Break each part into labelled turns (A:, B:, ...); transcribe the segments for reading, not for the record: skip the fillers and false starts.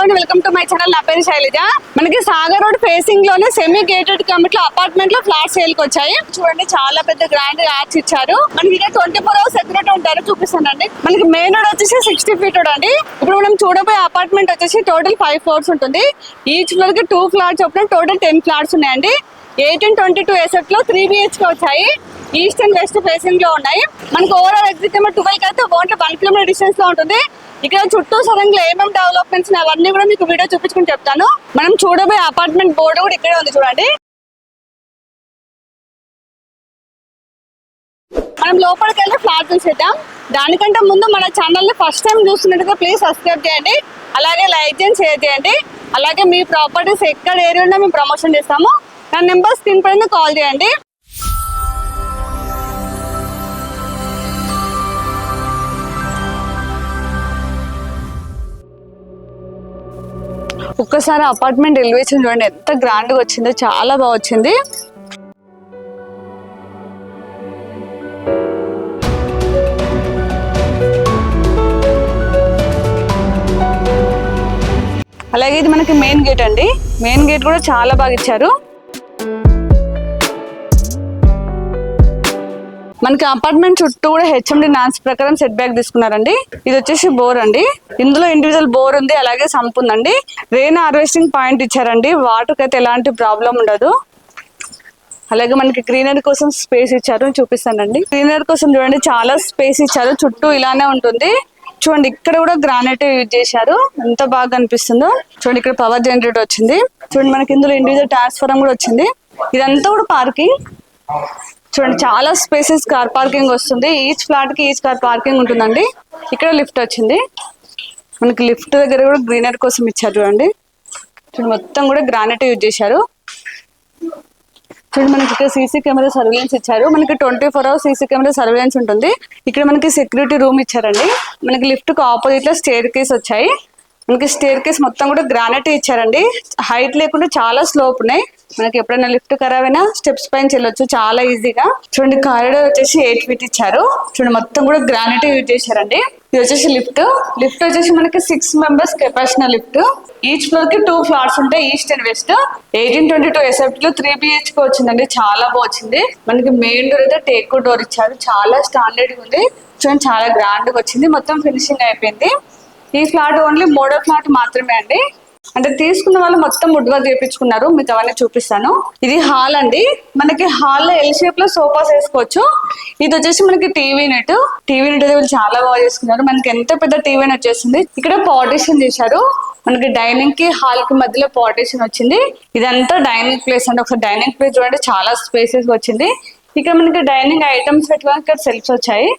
A: అండి, welcome to my channel. నా పేరు శైలజ. మనకి సాగర్ రోడ్ ఫేసింగ్ లోనే సెమీ గేటెడ్ కమిటీ అపార్ట్మెంట్ లో ఫ్లాట్ సేల్ కి వచ్చాయి. చూడండి చాలా పెద్ద గ్రాండ్ ఆర్చ్ ఇచ్చారు. మనకి ఇక్కడ 24 hours సెక్యూరిటీ ఉంటారు. చూపిస్తానండి. మనకి మెయిన్ రోడ్ వచ్చేసి 60 feet రోడ్ అండి. ఇప్పుడు మనం చూడబోయే అపార్ట్మెంట్ వచ్చేసి టోటల్ 5 floors ఉంటుంది. ఈచ్ ఫ్లోర్ కి 2 flats చొప్పున టోటల్ 10 flats ఉన్నాయండి. 1822 ఎసెట్ లో 3 BHK వచ్చాయి. ఈస్ట్ అండ్ వెస్ట్ ఫేసింగ్ లో ఉన్నాయి. మనకి ఓవరాల్ ఎగ్జిట్ నెంబర్ 12 అయితే ఓన్లీ 1 kilometer డిస్టెన్స్ లో ఉంటుంది. ఇక్కడ చుట్టూ సరంగా ఏమేమి డెవలప్మెంట్స్ అవన్నీ కూడా మీకు వీడియో చూపించుకుని చెప్తాను. మనం చూడబోయే అపార్ట్మెంట్ బోర్డు కూడా ఇక్కడే ఉంది చూడండి. మనం లోపలికి వెళ్ళి ఫ్లాట్ చూసేద్దాం. దానికంటే ముందు మన ఛానల్ ని ఫస్ట్ టైం చూస్తున్నట్టుగా ప్లీజ్ సబ్స్క్రైబ్ చేయండి. అలాగే లైక్ చేయండి, షేర్ చేయండి. అలాగే మీ ప్రాపర్టీస్ ఎక్కడ ఏరియా ఉన్నా మేము ప్రమోషన్ చేస్తాము. నా నెంబర్ స్క్రీన్ పైన కాల్ చేయండి. ఒక్కసారి అపార్ట్మెంట్ ఎలివేషన్ చూడండి, ఎంత గ్రాండ్ గా వచ్చిందో, చాలా బాగా వచ్చింది. అలాగే ఇది మనకి మెయిన్ గేట్ అండి. మెయిన్ గేట్ కూడా చాలా బాగా ఇచ్చారు. మనకి అపార్ట్మెంట్ చుట్టూ కూడా HMD నాన్స్ ప్రకారం సెట్ బ్యాక్ తీసుకున్నారండి. ఇది వచ్చేసి బోర్ అండి. ఇందులో ఇండివిజువల్ బోర్ ఉంది, అలాగే సంప్ ఉందండి. రెయిన్ హార్వెస్టింగ్ పాయింట్ ఇచ్చారండి. వాటర్ అయితే ఎలాంటి ప్రాబ్లం ఉండదు. అలాగే మనకి గ్రీనరీ కోసం స్పేస్ ఇచ్చారు, చూపిస్తానండి. గ్రీనరీ కోసం చూడండి చాలా స్పేస్ ఇచ్చారు. చుట్టూ ఇలానే ఉంటుంది. చూడండి ఇక్కడ కూడా గ్రానైట్ యూజ్ చేశారు. ఎంత బాగా కనిపిస్తుందో చూడండి. ఇక్కడ పవర్ జనరేటర్ వచ్చింది. చూడండి మనకి ఇందులో ఇండివిజువల్ ట్రాన్స్ఫార్మర్ కూడా వచ్చింది. ఇదంతా కూడా పార్కింగ్. చూడండి చాలా స్పేసెస్ కార్ పార్కింగ్ వస్తుంది. ఈచ్ ఫ్లాట్ కి ఈచ్ కార్ పార్కింగ్ ఉంటుందండి. ఇక్కడ లిఫ్ట్ వచ్చింది. మనకి లిఫ్ట్ దగ్గర కూడా గ్రీనరీ కోసం ఇచ్చారు చూడండి. చూడండి మొత్తం కూడా గ్రానైట్ యూజ్ చేశారు. చూడండి మనకి ఇక్కడ సీసీ కెమెరా సర్వేలెన్స్ ఇచ్చారు. మనకి 24 hours సీసీ కెమెరా సర్వేలెన్స్ ఉంటుంది. ఇక్కడ మనకి సెక్యూరిటీ రూమ్ ఇచ్చారండి. మనకి లిఫ్ట్ కు ఆపోజిట్ లో స్టేర్ కేస్ వచ్చాయి. మనకి స్టేర్ కేస్ మొత్తం కూడా గ్రానైట్ ఇచ్చారండి. హైట్ లేకుండా చాలా స్లోప్ ఉన్నాయి. మనకి ఎప్పుడైనా లిఫ్ట్ ఖరాబ్ అయినా స్టెప్స్ పైన వెళ్ళొచ్చు చాలా ఈజీగా. చూడండి కారిడార్ వచ్చేసి 8 feet ఇచ్చారు. చూడండి మొత్తం కూడా గ్రానైట్ యూజ్ చేశారండి. ఇది వచ్చేసి లిఫ్ట్. లిఫ్ట్ వచ్చేసి మనకి 6 members capacity lift. Each floor కి 2 flats ఉంటాయి, ఈస్ట్ అండ్ వెస్ట్. 1822 ఎసెప్ట్ లో 3 BHK వచ్చిందండి. చాలా బాగా వచ్చింది. మనకి మెయిన్ డోర్ అయితే టేక్ డోర్ ఇచ్చారు. చాలా స్టాండర్డ్ గా ఉంది. చూడండి చాలా గ్రాండ్ గా వచ్చింది. మొత్తం ఫినిషింగ్ అయిపోయింది. ఈ ఫ్లాట్ ఓన్లీ మోడల్ ఫ్లాట్ మాత్రమే అండి. అంటే తీసుకున్న వాళ్ళు మొత్తం వుడ్ వర్క్ చేయించుకున్నారు. మీకు అవన్నీ చూపిస్తాను. ఇది హాల్ అండి. మనకి హాల్ లో ఎల్ షేప్ లో సోఫాస్ వేసుకోవచ్చు. ఇది వచ్చేసి మనకి టీవీ యూనిట్. టీవీ యూనిట్ అయితే చాలా బాగా చేసుకున్నారు. మనకి ఎంత పెద్ద టీవీ యూనిట్ వచ్చేసింది. ఇక్కడ పార్టీషన్ చేశారు. మనకి డైనింగ్ కి హాల్ కి మధ్యలో పార్టీషన్ వచ్చింది. ఇదంతా డైనింగ్ ప్లేస్ అండి. ఒకసారి డైనింగ్ ప్లేస్ చూడండి, చాలా స్పేసెస్ వచ్చింది. ఇక్కడ మనకి డైనింగ్ ఐటమ్స్ పెట్టుకోవడానికి ఇక్కడ సెల్ఫ్స్ వచ్చాయి.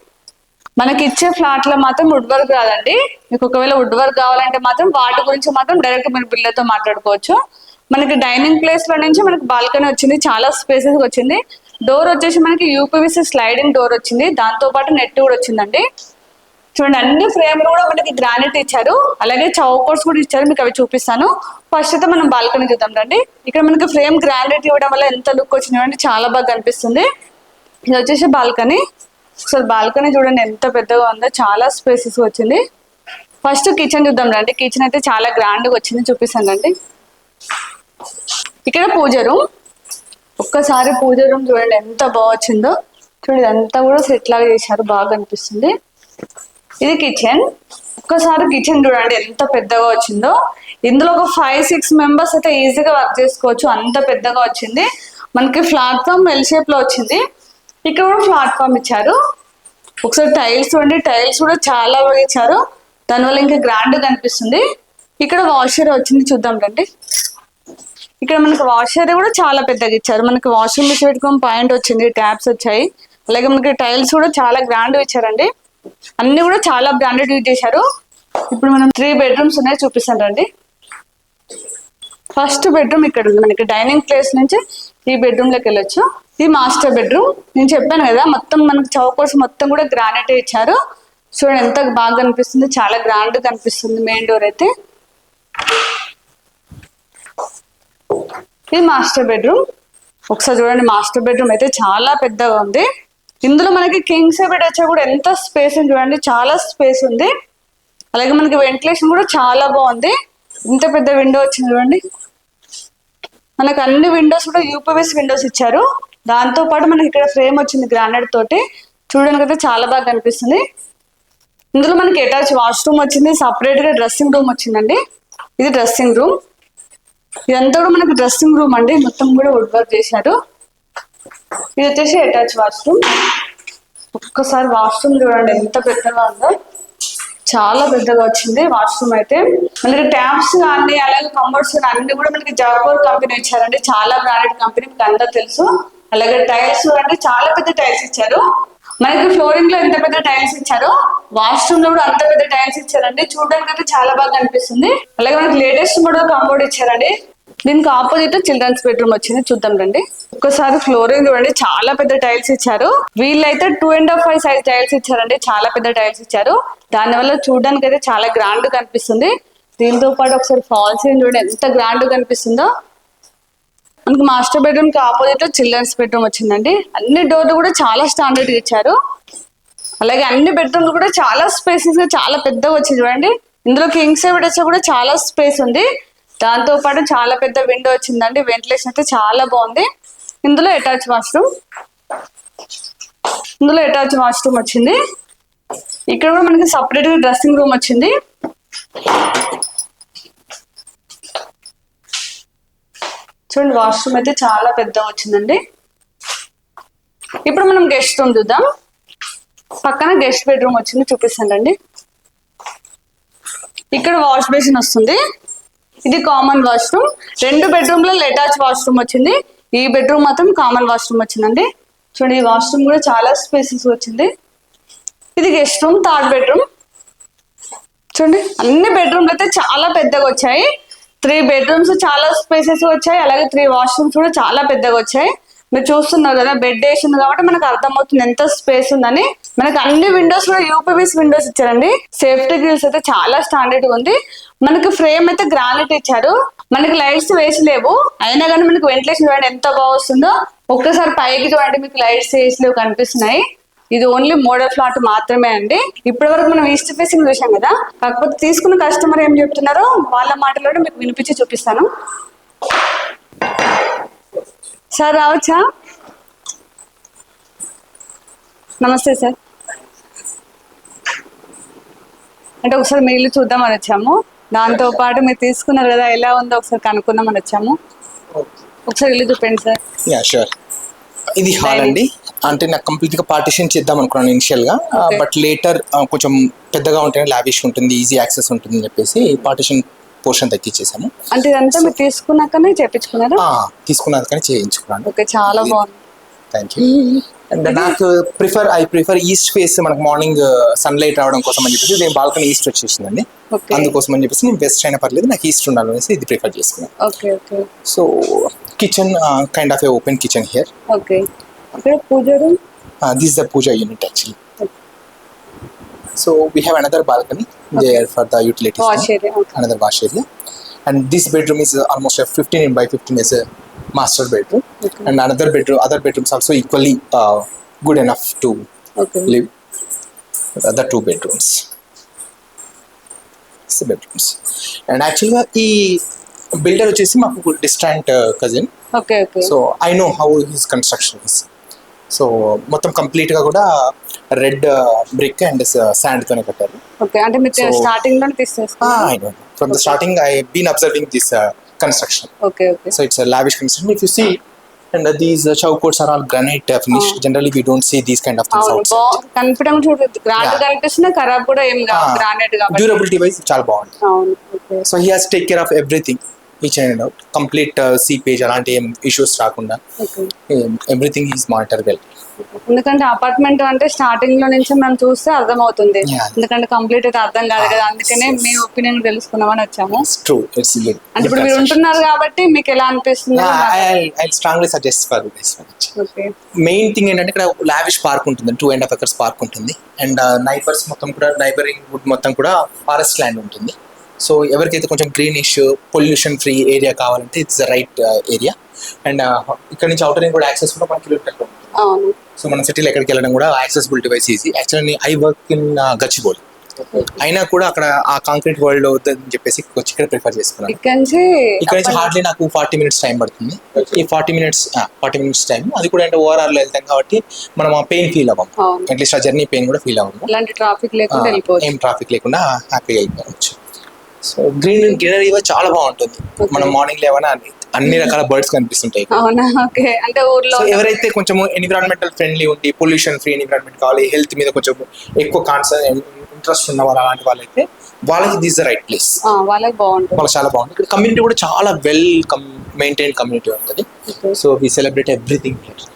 A: మనకి ఇచ్చే ఫ్లాట్ లో మాత్రం వుడ్ వర్క్ రాదండి. మీకు ఒకవేళ వుడ్ వర్క్ కావాలంటే మాత్రం వాటి గురించి మాత్రం డైరెక్ట్ మీరు బిల్డర్తో మాట్లాడుకోవచ్చు. మనకి డైనింగ్ ప్లేస్ లో నుంచి మనకి బాల్కనీ వచ్చింది. చాలా స్పేసెస్ వచ్చింది. డోర్ వచ్చేసి మనకి UPVC స్లైడింగ్ డోర్ వచ్చింది. దాంతో పాటు నెట్ కూడా వచ్చిందండి. చూడండి అన్ని ఫ్రేమ్ కూడా మనకి గ్రానైట్ ఇచ్చారు. అలాగే చౌకోర్స్ కూడా ఇచ్చారు. మీకు అవి చూపిస్తాను. ఫస్ట్ అయితే మనం బాల్కనీ చూద్దాం రండి. ఇక్కడ మనకి ఫ్రేమ్ గ్రానైట్ ఇవ్వడం వల్ల ఎంత లుక్ వచ్చింది అంటే చాలా బాగా కనిపిస్తుంది. ఇది వచ్చేసి బాల్కనీ. ఒకసారి బాల్కనీ చూడండి ఎంత పెద్దగా ఉందో, చాలా స్పేసెస్ వచ్చింది. ఫస్ట్ కిచెన్ చూద్దాం రండి. కిచెన్ అయితే చాలా గ్రాండ్గా వచ్చింది, చూపిస్తాను రండి. ఇక్కడ పూజ రూమ్. ఒక్కసారి పూజ రూమ్ చూడండి ఎంత బాగా వచ్చిందో. చూడండి ఇదంతా కూడా సెట్ లాగా చేశారు, బాగా అనిపిస్తుంది. ఇది కిచెన్. ఒక్కసారి కిచెన్ చూడండి ఎంత పెద్దగా వచ్చిందో. ఇందులో ఒక 5-6 members అయితే ఈజీగా వర్క్ చేసుకోవచ్చు, అంత పెద్దగా వచ్చింది. మనకి ప్లాట్ఫామ్ ఎల్ షేప్ లో వచ్చింది. ఇక్కడ కూడా ప్లాట్ఫామ్ ఇచ్చారు. ఒకసారి టైల్స్ చూడండి, టైల్స్ కూడా చాలా బాగా ఇచ్చారు. దానివల్ల ఇంకా గ్రాండ్ కనిపిస్తుంది. ఇక్కడ వాషర్ వచ్చింది, చూద్దాం రండి. ఇక్కడ మనకి వాషర్ కూడా చాలా పెద్దగా ఇచ్చారు. మనకి వాషింగ్ మిషన్ పెట్టుకుని పాయింట్ వచ్చింది, ట్యాప్స్ వచ్చాయి. అలాగే మనకి టైల్స్ కూడా చాలా గ్రాండ్ ఇచ్చారండి. అన్ని కూడా చాలా బ్రాండెడ్ యూజ్ చేశారు. ఇప్పుడు మనం 3 bedrooms ఉన్నాయి, చూపిస్తాను రండి. ఫస్ట్ బెడ్రూమ్ ఇక్కడ ఉంది. మనకి డైనింగ్ ప్లేస్ నుంచి ఈ బెడ్రూమ్ లోకి వెళ్ళొచ్చు. ఇది మాస్టర్ బెడ్రూమ్. నేను చెప్పాను కదా మొత్తం మనకి చౌకోర్స్ మొత్తం కూడా గ్రానైట్ ఇచ్చారు. చూడండి ఎంత బాగా కనిపిస్తుంది, చాలా గ్రాండ్ కనిపిస్తుంది. మెయిన్ డోర్ అయితే ఇది మాస్టర్ బెడ్రూమ్. ఒకసారి చూడండి, మాస్టర్ బెడ్రూమ్ అయితే చాలా పెద్దగా ఉంది. ఇందులో మనకి కింగ్ సైజ్ బెడ్ వచ్చా కూడా ఎంత స్పేస్ ఉంది చూడండి, చాలా స్పేస్ ఉంది. అలాగే మనకి వెంటిలేషన్ కూడా చాలా బాగుంది. ఇంత పెద్ద విండో వచ్చింది చూడండి. మనకు అన్ని విండోస్ కూడా యూపీవీఎస్ విండోస్ ఇచ్చారు. దాంతో పాటు మనకి ఇక్కడ ఫ్రేమ్ వచ్చింది గ్రానైట్ తోటి. చూడడానికి అయితే చాలా బాగా కనిపిస్తుంది. ఇందులో మనకి అటాచ్ వాష్రూమ్ వచ్చింది, సపరేట్ గా డ్రెస్సింగ్ రూమ్ వచ్చిందండి. ఇది డ్రెస్సింగ్ రూమ్. ఇదంతా కూడా మనకి డ్రెస్సింగ్ రూమ్ అండి, మొత్తం కూడా వుడ్ వర్క్ చేశారు. ఇది వచ్చేసి అటాచ్ వాష్రూమ్. ఒక్కసారి వాష్రూమ్ చూడండి ఎంత పెద్దగా ఉందో, చాలా పెద్దగా వచ్చింది వాష్రూమ్ అయితే. మనకి ట్యాప్స్ కానీ అలాగే కంబర్ట్స్ అన్ని కూడా మనకి జాకోర్ కంపెనీ ఇచ్చారండి, చాలా బ్రాండెడ్ కంపెనీ, మీకు అందరూ తెలుసు. అలాగే టైల్స్ అంటే చాలా పెద్ద టైల్స్ ఇచ్చారు. మనకి ఫ్లోరింగ్ లో ఎంత పెద్ద టైల్స్ ఇచ్చారో వాష్రూమ్ లో కూడా అంత పెద్ద టైల్స్ ఇచ్చారండి. చూడడానికి అయితే చాలా బాగా కనిపిస్తుంది. అలాగే మనకి లేటెస్ట్ మోడల్ కంబోర్డ్ ఇచ్చారండి. దీనికి ఆపోజిట్ చిల్డ్రన్స్ బెడ్రూమ్ వచ్చింది, చూద్దాం రండి. ఒక్కసారి ఫ్లోరింగ్ చూడండి, చాలా పెద్ద టైల్స్ ఇచ్చారు. వీళ్ళైతే 2.5 సైజ్ టైల్స్ ఇచ్చారండి, చాలా పెద్ద టైల్స్ ఇచ్చారు. దానివల్ల చూడడానికి అయితే చాలా గ్రాండ్ కనిపిస్తుంది. దీంతో పాటు ఒకసారి ఫాల్ సీలింగ్ చూడండి ఎంత గ్రాండ్ కనిపిస్తుందో. మనకి మాస్టర్ బెడ్రూమ్ కి ఆపోజిట్ లో చిల్డ్రన్స్ బెడ్రూమ్ వచ్చిందండి. అన్ని డోర్లు కూడా చాలా స్టాండర్డ్ గా ఇచ్చారు. అలాగే అన్ని బెడ్రూమ్లు కూడా చాలా స్పేసెస్ గా చాలా పెద్దగా వచ్చింది చూడండి. ఇందులో కింగ్ సైజ్ వచ్చా కూడా చాలా స్పేస్ ఉంది. దాంతో పాటు చాలా పెద్ద విండో వచ్చిందండి, వెంటిలేషన్ అయితే చాలా బాగుంది. ఇందులో అటాచ్ వాష్రూమ్ వచ్చింది. ఇక్కడ కూడా మనకి సపరేట్ గా డ్రెస్సింగ్ రూమ్ వచ్చింది. చూడండి వాష్రూమ్ అయితే చాలా పెద్దగా వచ్చిందండి. ఇప్పుడు మనం గెస్ట్ రూమ్ చూద్దాం. పక్కన గెస్ట్ బెడ్రూమ్ వచ్చింది, చూపిస్తానండి. ఇక్కడ వాష్ బేసిన్ వస్తుంది. ఇది కామన్ వాష్రూమ్. 2 బెడ్రూమ్ లో అటాచ్ వాష్రూమ్ వచ్చింది. ఈ బెడ్రూమ్ మాత్రం కామన్ వాష్రూమ్ వచ్చిందండి. చూడండి ఈ వాష్రూమ్ కూడా చాలా స్పేసెస్ వచ్చింది. ఇది గెస్ట్ రూమ్, 3rd బెడ్రూమ్. చూడండి అన్ని బెడ్రూమ్లు అయితే చాలా పెద్దగా వచ్చాయి. 3 బెడ్రూమ్స్ చాలా స్పేసెస్ వచ్చాయి. అలాగే 3 వాష్రూమ్స్ కూడా చాలా పెద్దగా వచ్చాయి. మీరు చూస్తున్నారు కదా, బెడ్ వేసింది కాబట్టి మనకు అర్థమవుతుంది ఎంత స్పేస్ ఉందని. మనకి అన్ని విండోస్ కూడా యూపీవీఎస్ విండోస్ ఇచ్చారండి. సేఫ్టీ గ్రిల్స్ అయితే చాలా స్టాండర్డ్ ఉంది. మనకి ఫ్రేమ్ అయితే గ్రానైట్ ఇచ్చారు. మనకి లైట్స్ వేసి లేవు, అయినా కానీ మనకి వెంటిలేషన్ చూడండి ఎంత బాగా వస్తుందో. ఒక్కసారి పైకి చూడండి, మీకు లైట్స్ వేసి లేవు కనిపిస్తున్నాయి. ఇది ఓన్లీ మోడల్ ఫ్లాట్ మాత్రమే అండి. ఇప్పటి వరకు మనం ఈస్ట్ ఫేసింగ్ చూసాం కదా, కాకపోతే తీసుకున్న కస్టమర్ ఏం చెప్తున్నారో వాళ్ళ మాటలోనే మీకు వినిపించి చూపిస్తాను. సార్ రావచ్చా? నమస్తే సార్. అంటే ఒకసారి మీ ఇల్లు చూద్దామని వచ్చాము. దాంతో పాటు మీరు తీసుకున్నారు కదా, ఎలా ఉందో ఒకసారి కనుక్కుందామని వచ్చాము. ఒకసారి ఇల్లు చూపండి సార్.
B: Yeah sure. ఇది హాల్ అండి. అంటే నాకు కంప్లీట్ గా పార్టిషన్ చేద్దాం అనుకున్నాను ఇనిషియల్ గా, బట్ లేటర్ కొంచెం పెద్దగా ఉంటేనే లావిష్ ఉంటుంది, ఈజీ యాక్సెస్ ఉంటుంది అని చెప్పేసి పార్టిషన్ పోర్షన్ తగ్గించేసాము.
A: అంటే ఇదంతా మీరు తీసుకున్నాకనే చేయించుకున్నారా?
B: తీసుకున్నాకనే చేయించుకున్నాను.
A: ఓకే, చాలా బాగుంది.
B: Thank you. అండ్ నాకు ఐ ప్రిఫర్ ఈస్ట్ ఫేస్. మనకు మార్నింగ్ సన్లైట్ రావడం కోసం అని చెప్పేసి నేను బాల్కనీ ఈస్ట్ వచ్చేసిందండి. అందుకోసం అని చెప్పేసి నేను వెస్ట్ అయినా పర్లేదు, నాకు ఈస్ట్ ఉండాలనేసి ఇది ప్రిఫర్ చేసుకున్నాను.
A: Okay okay.
B: So kitchen kind of A open kitchen here.
A: Okay. ఇక్కడ పూజ room.
B: This is the puja unit actually. Okay. So we have another balcony there for the utilities.
A: Wash area. Okay.
B: Another wash area. And this bedroom is almost a 15 by 15 as a master bedroom. Okay. And other bedrooms also equally good enough to live. The 2 bedrooms. It's the bedrooms. And actually the builder వచ్చేసి మాకు distant cousin.
A: Okay okay.
B: So I know how his construction is. So మొత్తం complete గా కూడా red brick and sand తోనే కట్టారు.
A: Okay. అంటే మీరు starting లోనే తీసేసుకున్నారా?
B: From the starting I been observing this construction.
A: Okay okay.
B: So it's a lavish construction. If you see, and these chowkots are all granite finish. Generally we don't see these kind of things outside.
A: కన్ఫిడెంట్ చూడండి, grand కనిపిస్తున్నా, ఖరాబ్ కూడా ఏం కాదు, granite కాబట్టి
B: durability vice చాలా బాగుంది.
A: అవును. Okay.
B: So he has take care of everything, each and out, complete seepage అలాంటి ఏం ఇష్యూస్ రాకుండా ఎవ్రీథింగ్ ఈజ్ మానిటర్ వెల్.
A: ఎందుకంటే అపార్ట్మెంట్ అంటే స్టార్టింగ్ లో నుంచి మనం చూస్తే అర్థమవుతుంది, ఎందుకంటే కంప్లీట్ అయితే అర్థం కాదు కదా, అందుకనే మీ ఒపీనియన్ తెలుసుకుందామని వచ్చాము.
B: True, it's good.
A: అంటే ఇప్పుడు మీరు ఉంటున్నారు కాబట్టి మీకు ఎలా అనిపిస్తుంది?
B: I strongly suggest for this one.
A: Okay.
B: Main thing ఏంటంటే ఇక్కడ లావిష్ పార్క్ ఉంటుంది, 2.5 acres పార్క్ ఉంటుంది. అండ్ నైబర్స్ మొత్తం కూడా, నైబరింగ్ వుడ్ మొత్తం కూడా ఫారెస్ట్ ల్యాండ్ ఉంటుంది. సో ఎవరికైతే కొంచెం గ్రీనిష్ పొల్యూషన్ ఫ్రీ ఏరియా కావాలంటే it's the right area. And ఇక్కడ నుంచి అవుటర్ రింగ్ కూడా యాక్సెస్ కూడా 1 kilometer ఉంటుంది. సో మన సిటీలో ఎక్కడికి వెళ్ళడం కూడా accessibility wise easy. Actually I work in Gachibowli. అయినా కూడా అక్కడ ఆ కాంక్రీట్ వరల్డ్ వద్దని చెప్పేసి వచ్చి ఇక్కడ ప్రిఫర్ చేసుకున్నాను.
A: ఇక్కడ నుంచి
B: ఇక్కడ నుంచి హార్డ్లీ నాకు 40 minutes టైం పడుతుంది. ఈ 40 minutes టైం, అది కూడా అంటే ఓఆర్ఆర్ లో వెళ్తాం కాబట్టి మనం ఆ పెయిన్ ఫీల్ అవ్వము, అట్లీస్ట్ ఆ జర్నీ పెయిన్ కూడా ఫీల్ అవ్వము.
A: ఇలాంటి ట్రాఫిక్ లేకుండా వెళ్ళిపోవచ్చు,
B: ఏం ట్రాఫిక్ లేకుండా హ్యాపీగా వెళ్ళిపోవచ్చు. సో గ్రీనరీ చాలా బాగుంటుంది. మనం మార్నింగ్ లేవనా అన్ని రకాల బర్డ్స్ కనిపిస్తుంటాయి.
A: అవునా? ఓకే. అంటే ఊర్లో
B: ఎవరైతే కొంచెం ఎన్విరాన్మెంటల్ ఫ్రెండ్లీ ఉండి పొల్యూషన్ ఫ్రీ ఎన్విరాన్మెంట్ కావాలి, హెల్త్ మీద కొంచెం ఎక్కువ ఇంట్రెస్ట్ ఉన్న వాళ్ళు, అలాంటి వాళ్ళైతే వాళ్ళకి దిస్ ద రైట్ ప్లేస్.
A: వాళ్ళకి బాగుంటుంది,
B: వాళ్ళకి చాలా బాగుంటుంది. ఇక్కడ కమ్యూనిటీ కూడా చాలా వెల్ మెయింటైన్ కమ్యూనిటీ ఉంటుంది. So we celebrate everything here.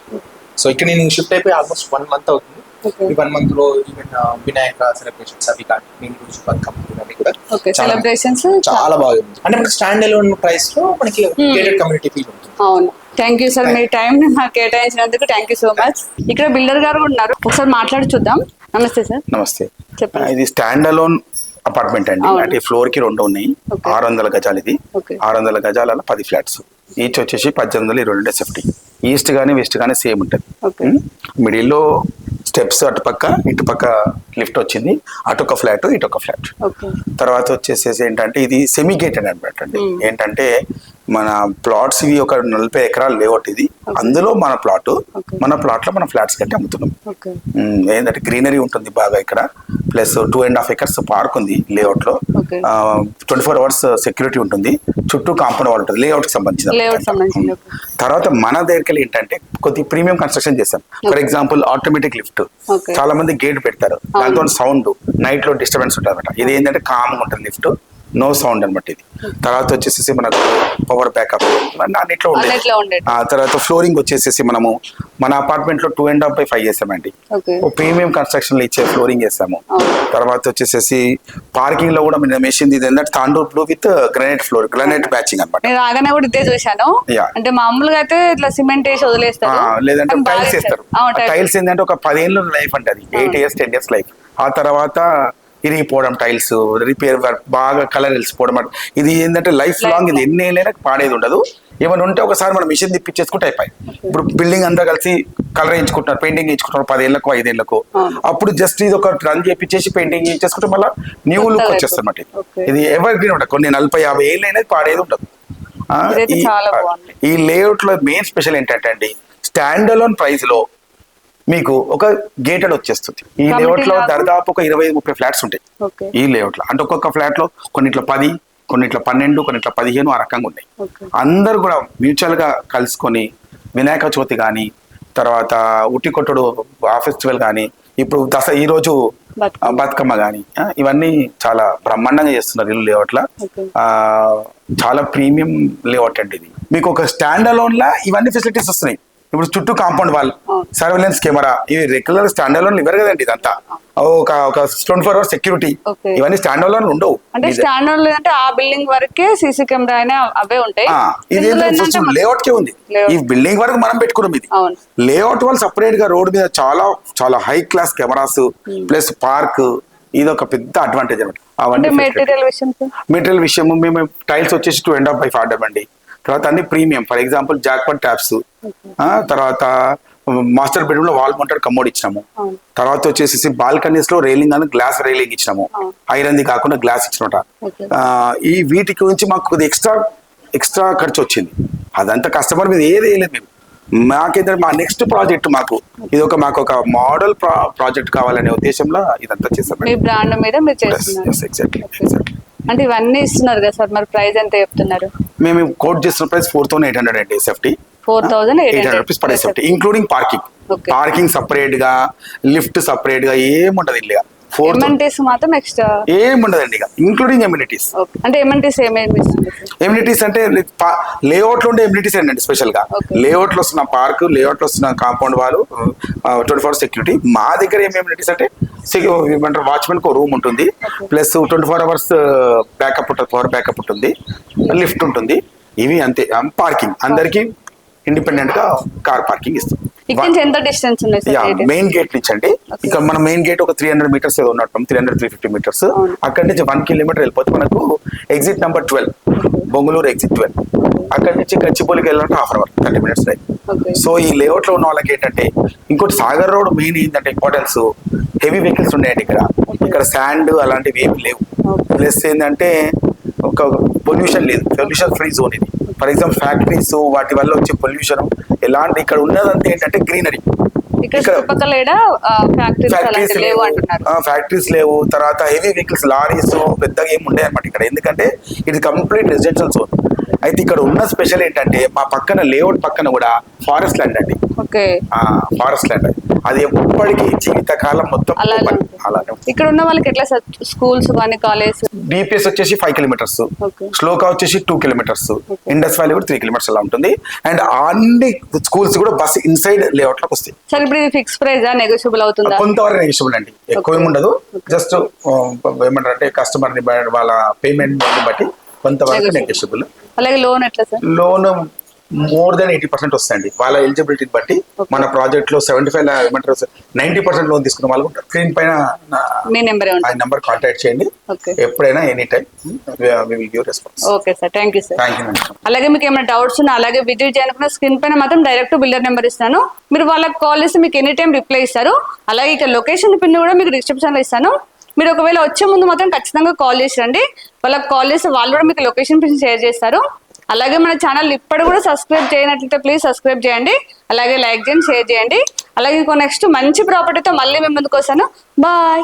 B: So ఇక్కడ నేను షిఫ్ట్ అయిపోయి ఆల్మోస్ట్ 1 month అవుతుంది. ఈ 1 month లో ఈవెన్ వినాయక సెలబ్రేషన్స్ అవి కానీ బతుకమ్మ కూడా
A: సెలబ్రేషన్స్
B: చాలా బాగుంది. అంటే మనకి స్టాండ్ అలోన్ ప్రైస్ లో మనకి గేటెడ్ కమ్యూనిటీ ఫీల్ ఉంటుంది.
A: అవును. Thank you sir, me time మాకు కేటాయించినందుకు థ్యాంక్ యూ సో మచ్. ఇక్కడ బిల్డర్ గారు ఉన్నారు, ఒకసారి మాట్లాడి చూద్దాం. నమస్తే సార్.
C: నమస్తే.
A: చెప్పండి.
C: ఇది స్టాండ్ అలోన్ అపార్ట్మెంట్ అండి. అంటే ఫ్లోర్ కి 2 ఉన్నాయి. 600 గజాలు. ఇది 600 గజాల 10 ఫ్లాట్స్. ఈచ్ వచ్చేసి 1822 SFT. ఈస్ట్ కానీ వెస్ట్ కానీ సేమ్ ఉంటుంది. మిడిల్లో స్టెప్స్ అటుపక్క ఇటుపక్క లిఫ్ట్ వచ్చింది, అటొక ఫ్లాట్ ఇటొక ఫ్లాట్. తర్వాత వచ్చేసేసి ఏంటంటే ఇది సెమీ గేటెడ్ అనమాట అండి. ఏంటంటే మన ప్లాట్స్ ఇవి ఒక 40 ఎకరాలు లేఅవుట్ ఇది. అందులో మన ప్లాట్ లో మనం ఫ్లాట్స్ కట్టి అమ్ముతున్నాం. ఏంటంటే గ్రీనరీ ఉంటుంది బాగా ఇక్కడ, ప్లస్ 2.5 acres పార్క్ ఉంది లేఅవుట్ లో. 24 hours సెక్యూరిటీ ఉంటుంది, చుట్టూ కాంపౌండ్ వాల్ ఉంటుంది లేఅవుట్ కి సంబంధించిన. తర్వాత మన దగ్గరికి ఏంటంటే కొద్ది ప్రీమియం కన్స్ట్రక్షన్ చేస్తాం. ఫర్ ఎగ్జాంపుల్ ఆటోమేటిక్ లిఫ్ట్, చాలా మంది గేట్ పెడతారు, దాంతో సౌండ్ నైట్ లో డిస్టర్బెన్స్ ఉంటుంది అనమాట. ఇది ఏంటంటే కామ్గా ఉంటుంది లిఫ్ట్, నో సౌండ్ అనమాట ఇది. తర్వాత వచ్చేసి మనకు పవర్ బ్యాకప్ అన్నిట్లో ఉండేది. ఆ తర్వాత ఫ్లోరింగ్ వచ్చేసేసి మనము మన అపార్ట్మెంట్ లో 2.5 చేసామండి. ప్రీమియం కన్స్ట్రక్షన్ లో ఇచ్చే ఫ్లోరింగ్ చేస్తాము. తర్వాత వచ్చేసేసి పార్కింగ్ లో కూడా మెషిన్ ఇది ఏంటంటే Tandur blue with granite floor, granite batching అనమాట.
A: నేను రాగానే కూడా ఇదే చూశాను. అంటే మామూలుగా అయితే ఇట్లా సిమెంట్ వేసి వదిలేస్తారు,
C: లేదంటే టైల్స్ వేస్తారు. టైల్స్ ఏంటంటే ఒక 10 ఏళ్ళ లైఫ్ అంటే అది 8 years 10 years లైఫ్. ఆ తర్వాత ఇరిగిపోవడం, టైల్స్ రిపేర్ వర్క్, బాగా కలర్ వెళ్ళిపోవడం. ఇది ఏంటంటే లైఫ్ లాంగ్, ఇది ఎన్ని ఏళ్ళైనా పాడేది ఉండదు. ఏమైనా ఉంటే ఒకసారి మనం మిషన్ తిప్పించేసుకుంటే అయిపోయి. ఇప్పుడు బిల్డింగ్ అంతా కలిసి కలర్ వేయించుకుంటున్నారు, పెయింటింగ్ వేయించుకుంటున్నారు 10 ఏళ్ళకు 5 ఏళ్ళకు. అప్పుడు జస్ట్ ఇది ఒక రన్ చేపించేసి పెయింటింగ్ చేయించేసుకుంటే మళ్ళీ న్యూ లుక్ వచ్చేస్తుంది అన్నమాట. ఇది ఎవర్ గ్రీన్ ఉంటుంది, కొన్ని 40-50 ఏళ్ళు అయినా పాడేది ఉండదు. ఈ లేఅవుట్ లో మెయిన్ స్పెషల్ ఏంటంటే అండి, స్టాండ్ అలోన్ ప్రైస్ లో మీకు ఒక గేటెడ్ వచ్చేస్తుంది. ఈ లేఅవుట్ లో దాదాపు ఒక 25-30 ఫ్లాట్స్ ఉంటాయి ఈ లేఅవుట్ లో. అంటే ఒక్కొక్క ఫ్లాట్ లో కొన్నిట్లో 10, కొన్నిట్లో 12, కొన్నిట్లో 15 ఆ రకంగా ఉన్నాయి. అందరు కూడా మ్యూచువల్ గా కలుసుకొని వినాయక చవితి కానీ, తర్వాత ఉట్టి కొట్టుడు ఫెస్టివల్ కానీ, ఇప్పుడు ఈ రోజు బతుకమ్మ కానీ, ఇవన్నీ చాలా బ్రహ్మాండంగా చేస్తున్నారు ఇల్లు లేఅవుట్ లా. చాలా ప్రీమియం లేఅవుట్ అండి ఇది. మీకు ఒక స్టాండ్ అలోన్ లా ఇవన్నీ ఫెసిలిటీస్ వస్తున్నాయి. ఇప్పుడు చుట్టూ కాంపౌండ్ వాల్, సర్వేలెన్స్ కెమెరా, ఇవి రెగ్యులర్ స్టాండ్ అలోన్ ఇవ్వరు కదండి. ఇదంతా ఒక 24 hours సెక్యూరిటీ, ఇవన్నీ స్టాండ్ అలోన్ ఉండవు.
A: అంటే స్టాండ్ అలోన్ అంటే ఆ బిల్డింగ్ వరకే సీసీ కెమెరా అయినా అవే ఉంటాయి.
C: ఇది లేఅవుట్ కే ఉంది, ఈ బిల్డింగ్ వరకు మనం పెట్టుకున్నాం. ఇది లేఅవుట్ వాళ్ళు సపరేట్ గా రోడ్ మీద చాలా చాలా high class cameras plus park, ఇది ఒక పెద్ద అడ్వాంటేజ్ అనమాట. అవన్నీ మెటీరియల్ విషయం మేము టైల్స్ వచ్చేసి 2.5 ఆర్డర్ అండి. తర్వాత అన్ని premium, for example jackpot taps, తర్వాత మాస్టర్ బెడ్రూమ్ లో వాల్ మౌంటెడ్ కమోడ్ ఇచ్చినాము. తర్వాత వచ్చేసి బాల్కనీస్ లో రైలింగ్ అని గ్లాస్ రైలింగ్ ఇచ్చినాము, ఐరన్ ది కాకుండా గ్లాస్ ఇచ్చినమాట. ఈ వీటి గురించి మాకు కొద్ది ఎక్స్ట్రా ఖర్చు వచ్చింది. అదంతా కస్టమర్ మీద ఏది వేయలేదు మేము. మాకైతే మా నెక్స్ట్ ప్రాజెక్ట్ ఇది మాకు ఒక మోడల్ ప్రాజెక్ట్ కావాలనే ఉద్దేశంలో ఇదంతా చేస్తాం.
A: అంటే ఇవన్నీ ఇస్తున్నారు కదా సార్, మరి ప్రైస్ ఎంత చెప్తున్నారు?
C: మేము కోట్ చేస్తున్న price 4,800 SFT,
A: 4,800
C: rupees per SFT, including parking separate గా, లిఫ్ట్ సపరేట్ గా ఏముంటది ఇల్లుగా.
A: ఎమ్యూనిటీస్ మాత్రం ఎక్స్ట్రా
C: ఏముండదండి ఇక, ఇంక్లూడింగ్ ఎమ్యూనిటీస్.
A: అంటే
C: ఎమ్యూనిటీస్ అంటే లేఅవుట్ లో ఉండే ఎమ్యూనిటీస్ ఏంటంటే స్పెషల్ గా లేఅవుట్ లో వస్తున్న పార్క్, లేఅవుట్ లో వస్తున్న కాంపౌండ్ వాళ్ళు, 24 hours సెక్యూరిటీ. మా దగ్గర ఏం ఎమ్యూనిటీస్ అంటే వాచ్మెన్ కు రూమ్ ఉంటుంది, ప్లస్ 24 hours బ్యాకప్ ఉంటుంది, పవర్ బ్యాకప్ ఉంటుంది, లిఫ్ట్ ఉంటుంది. ఇవి అంతే. పార్కింగ్ అందరికి ఇండిపెండెంట్ గా కార్ పార్కింగ్ ఇస్తాం.
A: ఎంత డిస్టెన్స్
C: మెయిన్ గేట్ నుంచి అండి, ఇక్కడ మన మెయిన్ గేట్ ఒక 300 meters ఏదో ఉన్నట్టు, 300-350 meters. అక్కడి నుంచి 1 kilometer వెళ్ళిపోతే మనకు ఎగ్జిట్ నెంబర్ 12, బొంగుళూరు ఎగ్జిట్ 12. అక్కడి నుంచి గచ్చిబౌలికి వెళ్ళాలంటే half hour 30 minutes ride.
A: Okay
C: so ఈ లేఅవుట్ లో ఉన్న వాళ్ళకి ఏంటంటే ఇంకోటి సాగర్ రోడ్ మెయిన్ ఏంటంటే ఇంపార్టెన్స్ హెవీ వెహికల్స్ ఉన్నాయండి ఇక్కడ. ఇక్కడ శాండ్ అలాంటివి ఏమి లేవు. ప్లస్ ఏంటంటే ఒక పొల్యూషన్ లేదు, పొల్యూషన్ ఫ్రీ జోన్ ఇది. ఫర్ ఎగ్జాంపుల్ ఫ్యాక్టరీస్ వాటి వల్ల వచ్చే పొల్యూషన్ ఎలాంటి, ఇక్కడ ఉన్నదంతా ఏంటంటే గ్రీనరీ.
A: ఇక్కడ చుట్టుపక్కల ఫ్యాక్టరీస్ లేవు అంటున్నారు.
C: ఫ్యాక్టరీస్ లేవు, తర్వాత హెవీ వెహికల్స్ లారీస్ పెద్దగా ఏమి ఉండే అనమాట ఇక్కడ. ఎందుకంటే ఇది కంప్లీట్ రెసిడెన్షియల్ జోన్. అయితే ఇక్కడ ఉన్న స్పెషల్ ఏంటంటే మా పక్కన లేఅవుట్ పక్కన కూడా ఫారెస్ట్ ల్యాండ్ అండి.
A: ఓకే
C: ఫారెస్ట్ ల్యాండ్ అది ఎప్పటికీ జీవితకాలం మొత్తం
A: అలాగే ఇక్కడ ఉన్న వాళ్ళకి ఎట్లా సార్ స్కూల్స్ కానీ కాలేజ్?
C: డిపిఎస్ వచ్చేసి 5 kilometers, శ్లోకా వచ్చేసి 2 kilometers, ఇండస్ వ్యాలీ కూడా 3 kilometers అలా ఉంటుంది. అండ్ అన్ని స్కూల్స్ కూడా బస్ ఇన్సైడ్ లేఅవుట్ లోకి వస్తాయి.
A: సార్ ఇప్పుడు ఇది ఫిక్స్ ప్రైస్ నెగోషియబుల్ అవుతుందా?
C: కొంతవరకు నెగోషియబుల్ అండి, ఎక్కువ ఏమి ఉండదు. జస్ట్ ఏమంటారు అంటే కస్టమర్ ని వాళ్ళ పేమెంట్ బట్టి కొంతవరకు నెగోషియబుల్.
A: అలాగే లోన్ ఎట్లా సార్?
C: లోన్ మోర్ దెన్ 80% వస్తాయండి వాళ్ళ ఎలిజిబిలిటీని బట్టి. మన ప్రాజెక్ట్ లో 75 ఏమంటారు 90% లోన్ తీసుకున్న వాళ్ళు ఉంటారు. స్క్రీన్ పైన ఆ నెంబర్ కాంటాక్ట్ చేయండి, ఎప్పుడైనా any time we will give response.
A: Okay sir, thank you sir.
C: Thank you.
A: అలాగే మీకు ఏమైనా డౌట్స్ ఉన్నా అలాగే విజిట్ చేయాలనుకున్న స్క్రీన్ పైన మాత్రం డైరెక్ట్ బిల్డర్ నెంబర్ ఇస్తాను, మీరు వాళ్ళకి కాల్ చేస్తే మీకు ఎనీ టైం రిప్లై ఇస్తారు. అలాగే ఇక్కడ లొకేషన్ పిన్ కూడా మీకు డిస్క్రిప్షన్ లో ఇస్తాను. మీరు ఒకవేళ వచ్చే ముందు మాత్రం ఖచ్చితంగా కాల్ చేసి రండి. వాళ్ళకి కాల్ చేస్తే వాళ్ళు కూడా మీకు లొకేషన్ పిన్ షేర్ చేస్తారు. అలాగే మన ఛానల్ ఇప్పటి కూడా సబ్స్క్రైబ్ చేయనట్లయితే ప్లీజ్ సబ్స్క్రైబ్ చేయండి. అలాగే లైక్ చేయండి, షేర్ చేయండి. అలాగే ఇంకో నెక్స్ట్ మంచి ప్రాపర్టీతో మళ్ళీ మేము ముందుకు వస్తాను. బాయ్.